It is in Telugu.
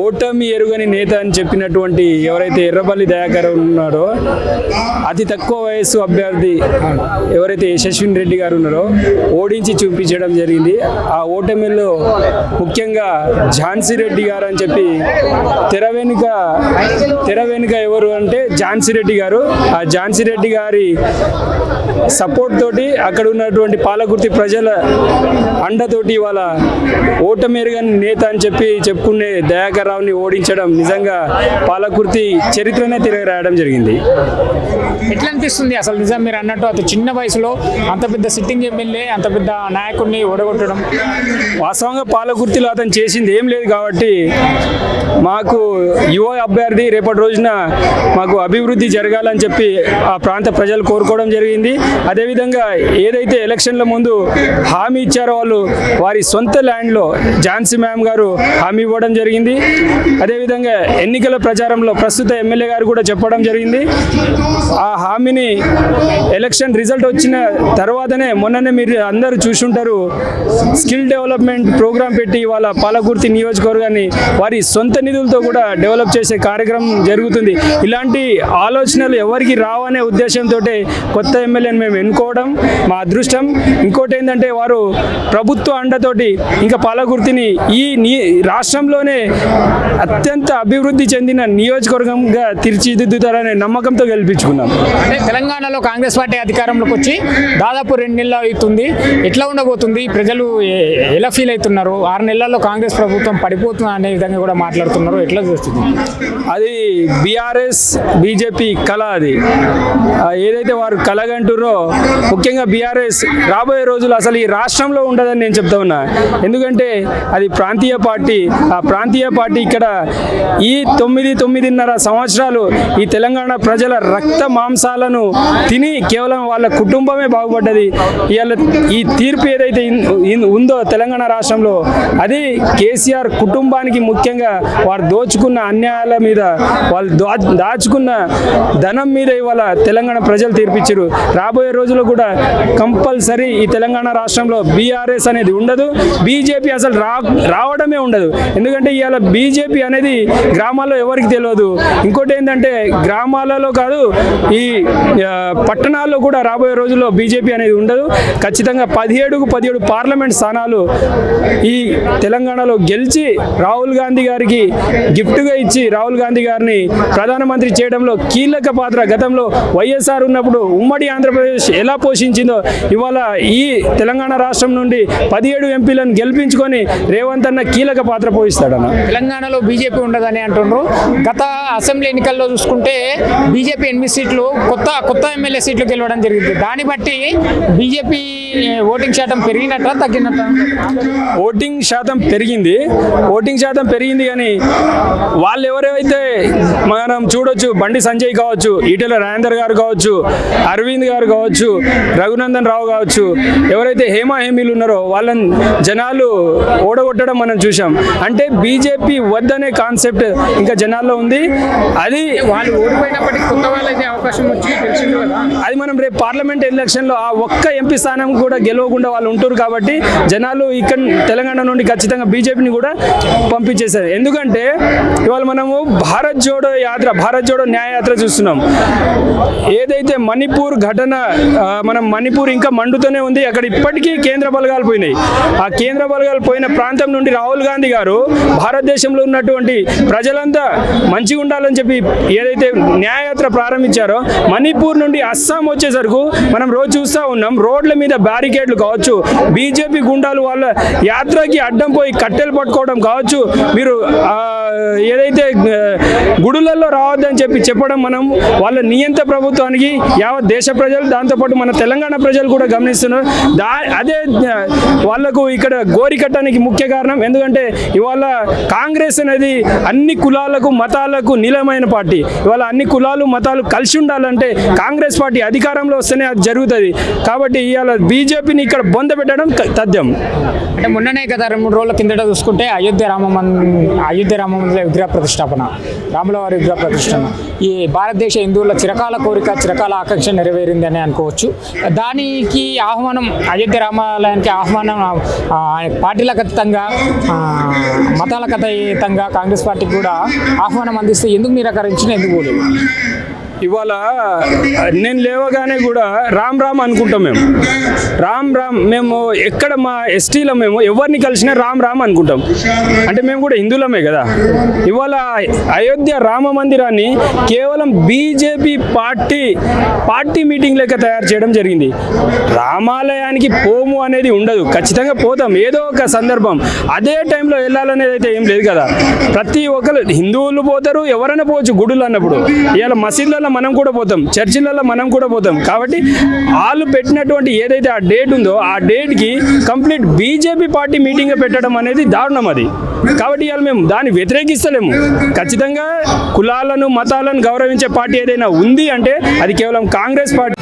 ఓటమి ఎరుగని నేత అని చెప్పినటువంటి ఎవరైతే ఎర్రబల్లి దయాకర్ ఉన్నారో, అతి తక్కువ వయస్సు అభ్యర్థి ఎవరైతే యశస్విని రెడ్డి గారు ఉన్నారో ఓడించి చూపించడం జరిగింది. ఆ ఓటమిలో ముఖ్యంగా ఝాన్సీ రెడ్డి గారు అని చెప్పి తెర వెనుక ఎవరు అంటే ఝాన్సీ రెడ్డి గారు. ఆ ఝాన్సీ రెడ్డి గారి సపోర్ట్ తోటి అక్కడ ఉన్నటువంటి పాలకుర్తి ప్రజల అండతోటి వాళ్ళ ఓటమెరుగని నేత అని చెప్పి చెప్పుకునే దయాకర్ రావుని ఓడించడం నిజంగా పాలకుర్తి చరిత్రనే తిరగరాయడం జరిగింది. ఎట్లా అనిపిస్తుంది అసలు నిజం మీరు అన్నట్టు అతి చిన్న వయసులో అంత పెద్ద సిట్టింగ్ ఎమ్మెల్యే అంత పెద్ద నాయకుడిని ఓడగొట్టడం? వాస్తవంగా పాలకుర్తిలో అతను చేసింది ఏం లేదు కాబట్టి మాకు యువ అభ్యర్థి రేపటి రోజున మాకు అభివృద్ధి జరగాలని చెప్పి ఆ ప్రాంత ప్రజలు కోరుకోవడం జరిగింది. అదేవిధంగా ఏదైతే ఎలక్షన్ల ముందు హామీ ఇచ్చారో వాళ్ళు వారి సొంత ల్యాండ్లో ఝాన్సీ మ్యామ్ గారు హామీ ఇవ్వడం జరిగింది. అదేవిధంగా ఎన్నికల ప్రచారంలో ప్రస్తుత ఎమ్మెల్యే గారు కూడా చెప్పడం జరిగింది. ఆ హామీని ఎలక్షన్ రిజల్ట్ వచ్చిన తర్వాతనే మొన్ననే మీరు అందరూ చూసుంటారు, స్కిల్ డెవలప్మెంట్ ప్రోగ్రాం పెట్టి వాళ్ళ పాలకుర్తి నియోజకవర్గాన్ని వారి సొంత నిధులతో కూడా డెవలప్ చేసే కార్యక్రమం జరుగుతుంది. ఇలాంటి ఆలోచనలు ఎవరికి రావనే ఉద్దేశంతో కొత్త ఎమ్మెల్యేని మేము ఎన్నుకోవడం మా అదృష్టం. ఇంకోటి ఏంటంటే వారు ప్రభుత్వ అండతోటి ఇంకా పాలకుర్తిని ఈ రాష్ట్రంలోనే అత్యంత అభివృద్ధి చెందిన నియోజకవర్గంగా తీర్చిదిద్దుతారనే నమ్మకంతో గెలిపించుకున్నాం. అంటే తెలంగాణలో కాంగ్రెస్ పార్టీ అధికారంలోకి వచ్చి దాదాపు 2 నెలలు అవుతుంది. ఎట్లా ఉండబోతుంది? ప్రజలు ఎలా ఫీల్ అవుతున్నారు? 6 నెలల్లో కాంగ్రెస్ ప్రభుత్వం పడిపోతుంది అనే విధంగా కూడా మాట్లాడుతున్నారు. ఎట్లా చూస్తుంది? అది బీఆర్ఎస్ బీజేపీ కళ. అది ఏదైతే వారు కలగంటుర్రో ముఖ్యంగా బీఆర్ఎస్ రాబోయే రోజులు అసలు ఈ రాష్ట్రంలో ఉండదని నేను చెప్తా ఉన్నా. ఎందుకంటే అది ప్రాంతీయ పార్టీ. ఆ ప్రాంతీయ పార్టీ ఇక్కడ ఈ 9-9.5 సంవత్సరాలు ఈ తెలంగాణ ప్రజల రక్త మాంసాలను తిని కేవలం వాళ్ళ కుటుంబమే బాగుపడ్డది. ఇవాళ ఈ తీర్పు ఏదైతే ఉందో తెలంగాణ రాష్ట్రంలో అది కేసీఆర్ కుటుంబానికి ముఖ్యంగా వారు దోచుకున్న అన్యాయాల మీద వాళ్ళు దాచుకున్న ధనం మీద ఇవాళ తెలంగాణ ప్రజలు తీర్పిచ్చారు. రాబోయే రోజుల్లో కూడా కంపల్సరీ ఈ తెలంగాణ రాష్ట్రంలో బీఆర్ఎస్ అనేది ఉండదు, బీజేపీ అసలు రావడమే ఉండదు. ఎందుకంటే ఇవాళ బీజేపీ అనేది గ్రామాల్లో ఎవరికి తెలియదు. ఇంకోటి ఏంటంటే గ్రామాలలో కాదు ఈ పట్టణాల్లో కూడా రాబోయే రోజుల్లో బీజేపీ అనేది ఉండదు. ఖచ్చితంగా 17 పార్లమెంట్ స్థానాలు ఈ తెలంగాణలో గెలిచి రాహుల్ గాంధీ గారికి గిఫ్ట్గా ఇచ్చి రాహుల్ గాంధీ గారిని ప్రధానమంత్రి చేయడంలో కీలక పాత్ర గతంలో వైఎస్ఆర్ ఉన్నప్పుడు ఉమ్మడి ఆంధ్రప్రదేశ్ ఎలా పోషించిందో ఇవాళ ఈ తెలంగాణ రాష్ట్రం నుండి 17 ఎంపీలను గెలిపించుకొని రేవంత్ అన్న కీలక పాత్ర పోషిస్తాడన్న. తెలంగాణలో బీజేపీ ఉండదని అంటున్నారు. గత అసెంబ్లీ ఎన్నికల్లో చూసుకుంటే బీజేపీ 8 సీట్లు కొత్త ఎమ్మెల్యే సీట్లు గెలవడం జరిగింది. దాన్ని బట్టి బీజేపీ ఓటింగ్ శాతం పెరిగినట్ట తగ్గినట్ట? ఓటింగ్ శాతం పెరిగింది కానీ వాళ్ళు ఎవరైతే మనం చూడొచ్చు, బండి సంజయ్ కావచ్చు, ఈటెల రాజేందర్ గారు కావచ్చు, అరవింద్ గారు కావచ్చు, రఘునందన్ రావు కావచ్చు, ఎవరైతే హేమీలు ఉన్నారో వాళ్ళని జనాలు ఓడగొట్టడం మనం చూసాం. అంటే బీజేపీ వద్దనే కాన్సెప్ట్ ఇంకా జనాల్లో ఉంది. అది వాళ్ళు ఓడిపోయినప్పటికీ కొత్త వాళ్ళకి అవకాశం వచ్చి తెలిసింది కదా. అది మనం రేపు పార్లమెంట్ ఎలక్షన్లో ఆ ఒక్క ఎంపీ స్థానం కూడా గెలవకుండా వాళ్ళు ఉంటారు కాబట్టి జనాలు ఇక్కడ తెలంగాణ నుండి ఖచ్చితంగా బీజేపీని కూడా పంపించేశారు. ఎందుకంటే ఇవాళ మనము భారత్ జోడో న్యాయయాత్ర చూస్తున్నాం. ఏదైతే మణిపూర్ ఘటన మనం మణిపూర్ ఇంకా మండుతూనే ఉంది. అక్కడ ఇప్పటికీ కేంద్ర బలగాలు పోయినాయి. ఆ కేంద్ర బలగాలు పోయిన ప్రాంతం నుండి రాహుల్ గాంధీ గారు భారతదేశంలో ఉన్నటువంటి ప్రజలంతా మంచిగా ఉండాలని చెప్పి ఏదైతే న్యాయయాత్ర ప్రారంభించారో మణిపూర్ నుండి అస్సాం వచ్చేసరికి మనం రోజు చూస్తూ ఉన్నాం. రోడ్ల మీద బ్యారికేడ్లు కావచ్చు, బీజేపీ గుండాలు వాళ్ళ యాత్రకి అడ్డం పోయి కట్టెలు పట్టుకోవడం కావచ్చు, మీరు ఏదైతే గుడులలో రావద్దని చెప్పడం మనం వాళ్ళ నియంత్ర ప్రభుత్వానికి యావత్ దేశ ప్రజలు దాంతోపాటు మన తెలంగాణ ప్రజలు కూడా గమనిస్తున్నారు. అదే వాళ్లకు ఇక్కడ గోరికట్టానికి ముఖ్య కారణం. ఎందుకంటే ఇవాళ కాంగ్రెస్ అనేది అన్ని కులాలకు మతాలకు నిలమైన పార్టీ. ఇవాళ అన్ని కులాలు మతాలు కలిసి ఉండాలంటే కాంగ్రెస్ పార్టీ అధికారంలో వస్తేనే అది జరుగుతుంది. కాబట్టి ఇవాళ బీజేపీని ఇక్కడ బొంద పెట్టడం తథ్యం. అంటే మొన్ననే గత 2-3 రోజుల కిందట చూసుకుంటే అయోధ్య రామ మందిర విగ్రహ ప్రతిష్టాపన, రామ రాముల వారి విగ్రహ ప్రతిష్టను ఈ భారతదేశ హిందువుల చిరకాల కోరిక చిరకాల ఆకాంక్ష నెరవేరిందని అనుకోవచ్చు. దానికి ఆహ్వానం అయోధ్య రామాలయానికి ఆహ్వానం పార్టీలకు అతీతంగా మతాలకు అతీతంగా కాంగ్రెస్ పార్టీకి కూడా ఆహ్వానం అందిస్తే ఎందుకు నిరాకరించిన ఎందుకు పోలేదు? ఇవాళ నేను లేవగానే కూడా రామ్ రామ్ అనుకుంటాం మేము. రామ్ రామ్ మేము ఎక్కడ మా ఎస్టీలో మేము ఎవరిని కలిసినా రామ్ రామ్ అనుకుంటాం. అంటే మేము కూడా హిందువులమే కదా. ఇవాళ అయోధ్య రామ మందిరాన్ని కేవలం బీజేపీ పార్టీ మీటింగ్ లెక్క తయారు చేయడం జరిగింది. రామాలయానికి పోము అనేది ఉండదు, ఖచ్చితంగా పోతాం ఏదో ఒక సందర్భం. అదే టైంలో వెళ్ళాలనేది అయితే ఏం లేదు కదా. ప్రతి ఒక్కరు హిందువులు పోతారు, ఎవరైనా పోవచ్చు గుడులు అన్నప్పుడు. ఇవాళ మసీదులలో మనం కూడా పోతాం, చర్చిలలో మనం కూడా పోతాం. కాబట్టి వాళ్ళు పెట్టినటువంటి ఏదైతే ఆ డేట్ ఉందో ఆ డేట్కి కంప్లీట్ బీజేపీ పార్టీ మీటింగ్ పెట్టడం అనేది దారుణం అది. కాబట్టి ఇవాళ మేము దాన్ని వ్యతిరేకిస్తలేము. ఖచ్చితంగా కులాలను మతాలను గౌరవించే పార్టీ ఏదైనా ఉంది అంటే అది కేవలం కాంగ్రెస్ పార్టీ.